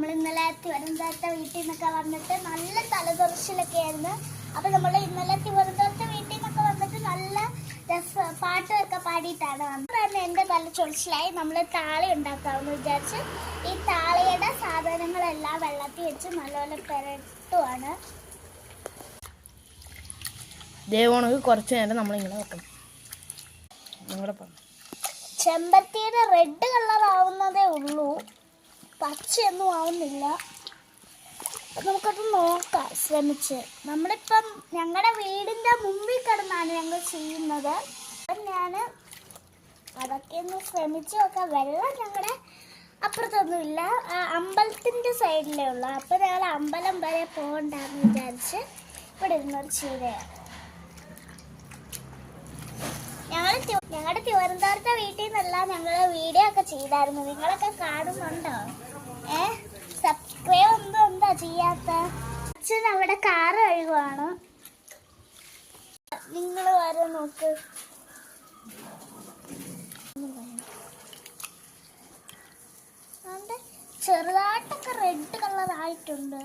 നമ്മൾ ഇന്നലെ തിരുവനന്തപുരത്തെ വീട്ടിൽ നിന്നൊക്കെ വന്നിട്ട് നല്ല തലതെറിച്ചിലൊക്കെ ആയിരുന്നു. അപ്പോൾ നമ്മൾ ഇന്നലെ തിരുവനന്തപുരത്തെ വീട്ടിൽ നിന്നൊക്കെ വന്നിട്ട് നല്ല പാട്ടൊക്കെ പാടിയിട്ടാണ് വന്നത്. എൻ്റെ തല ചൊറിച്ചിലായി. നമ്മൾ താളി ഉണ്ടാക്കാമെന്ന് വിചാരിച്ച് ഈ താളിയുടെ സാധനങ്ങളെല്ലാം വെള്ളത്തിൽ വെച്ച് നല്ലപോലെ പുരട്ടുവാണ്. ദേവോണക്ക് കുറച്ച് നേരം നമ്മളിങ്ങനെ വെക്കണം. ചെമ്പരത്തിയുടെ റെഡ് കളർ ആവുന്നതേ ഉള്ളൂ, പച്ചയൊന്നും ആവുന്നില്ല. നമുക്കത് നോക്കാം ശ്രമിച്ച്. നമ്മളിപ്പം ഞങ്ങളുടെ വീടിൻ്റെ മുമ്പിൽ കിടന്നാണ് ഞങ്ങൾ ചെയ്യുന്നത്. അപ്പം ഞാൻ അതൊക്കെ ഒന്ന് ശ്രമിച്ച് നോക്കാം. വെള്ളം ഞങ്ങളുടെ അപ്പുറത്തൊന്നുമില്ല, അമ്പലത്തിൻ്റെ സൈഡിലേ ഉള്ളൂ. അപ്പം ഞങ്ങൾ അമ്പലം വരെ പോകണ്ടെന്ന് വിചാരിച്ച് ഇവിടെ ഇരുന്നൊരു ചീരയാണ്. ഞങ്ങളുടെ തിരുവനന്തപുരത്തെ വീട്ടിൽ നിന്നെല്ലാം ഞങ്ങൾ വീഡിയോ ഒക്കെ ചെയ്തായിരുന്നു. നിങ്ങളൊക്കെ കാണുന്നുണ്ടോ? സബ്സ്ക്രൈബ് ഒന്നും എന്താ ചെയ്യാത്ത? അച്ഛൻ അവിടെ കാറ് കഴുകുവാണ്. നിങ്ങൾ വരെ നോക്ക്. ചെറുതായിട്ടൊക്കെ റെഡ് കളർ ആയിട്ടുണ്ട്.